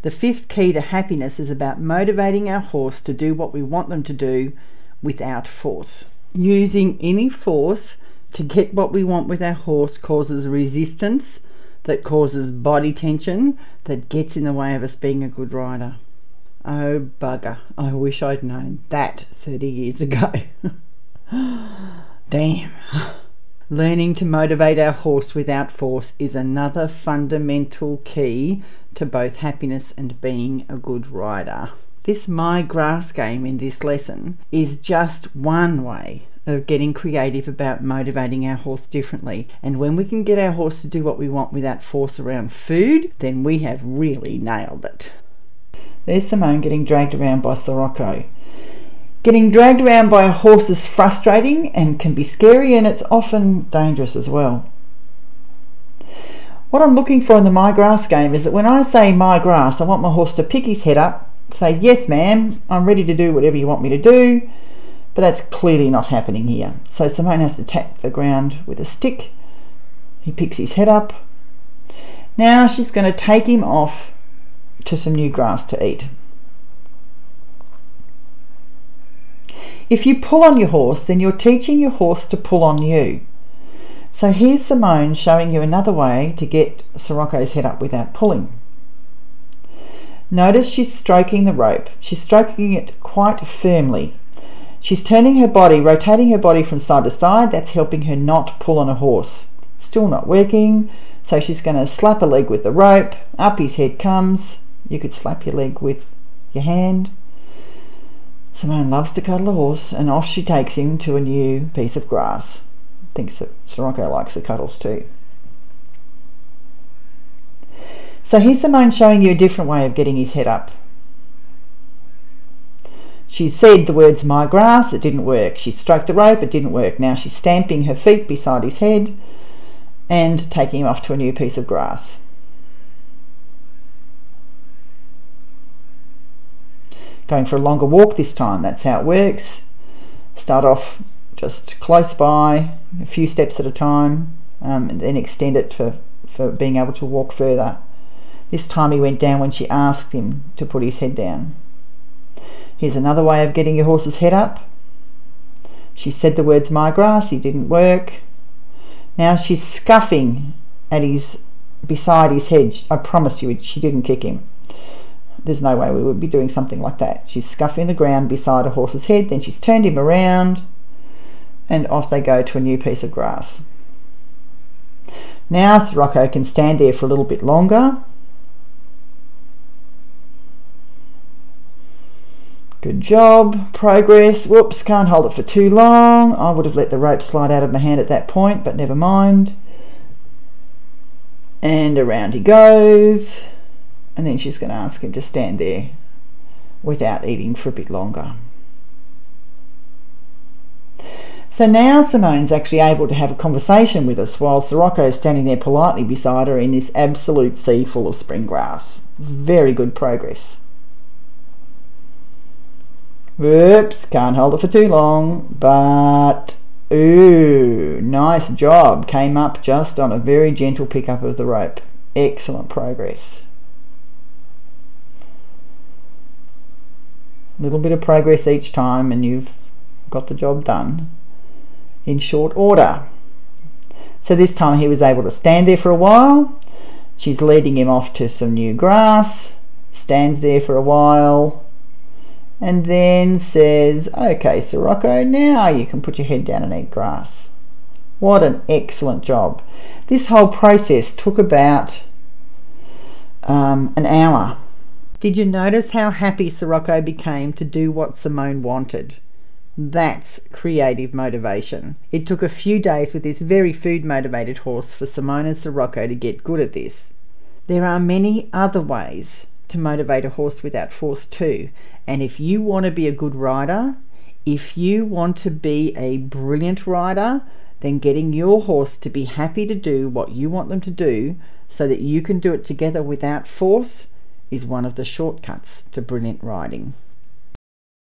The fifth key to happiness is about motivating our horse to do what we want them to do without force. Using any force to get what we want with our horse causes resistance, that causes body tension, that gets in the way of us being a good rider. Oh bugger, I wish I'd known that 30 years ago. Damn. Learning to motivate our horse without force is another fundamental key to both happiness and being a good rider. This My Grass game in this lesson is just one way of getting creative about motivating our horse differently. And when we can get our horse to do what we want without force around food, then we have really nailed it. There's Simone getting dragged around by Sirocco. Getting dragged around by a horse is frustrating and can be scary, and it's often dangerous as well. What I'm looking for in the My Grass game is that when I say My Grass, I want my horse to pick his head up, say, yes ma'am, I'm ready to do whatever you want me to do, but that's clearly not happening here. So Simone has to tap the ground with a stick. He picks his head up. Now she's going to take him off to some new grass to eat. If you pull on your horse, then you're teaching your horse to pull on you. So here's Simone showing you another way to get Sirocco's head up without pulling. Notice she's stroking the rope. She's stroking it quite firmly. She's turning her body, rotating her body from side to side. That's helping her not pull on a horse. Still not working, so she's going to slap a leg with the rope. Up his head comes. You could slap your leg with your hand. Simone loves to cuddle a horse, and off she takes him to a new piece of grass. Thinks that Sirocco likes the cuddles too. So here's Simone showing you a different way of getting his head up. She said the words My Grass, it didn't work. She stroked the rope, it didn't work. Now she's stamping her feet beside his head and taking him off to a new piece of grass. Going for a longer walk this time, that's how it works. Start off just close by, a few steps at a time, and then extend it for being able to walk further. This time he went down when she asked him to put his head down. Here's another way of getting your horse's head up. She said the words My Grass, it didn't work. Now she's scuffing at beside his head. I promise you she didn't kick him. There's no way we would be doing something like that. She's scuffing the ground beside a horse's head, then she's turned him around, and off they go to a new piece of grass. Now Sirocco can stand there for a little bit longer. Good job, progress. Whoops, can't hold it for too long. I would have let the rope slide out of my hand at that point, but never mind. And around he goes. And then she's going to ask him to stand there without eating for a bit longer. So now Simone's actually able to have a conversation with us while Sirocco is standing there politely beside her in this absolute sea full of spring grass. Very good progress. Whoops, can't hold it for too long, but ooh, nice job. Came up just on a very gentle pickup of the rope. Excellent progress. A little bit of progress each time and you've got the job done in short order. So this time he was able to stand there for a while. She's leading him off to some new grass, stands there for a while, and then says, okay Sirocco, now you can put your head down and eat grass. What an excellent job. This whole process took about an hour. Did you notice how happy Sirocco became to do what Simone wanted? That's creative motivation. It took a few days with this very food motivated horse for Simone and Sirocco to get good at this. There are many other ways to motivate a horse without force too, and if you want to be a good rider, if you want to be a brilliant rider, then getting your horse to be happy to do what you want them to do so that you can do it together without force is one of the shortcuts to brilliant riding.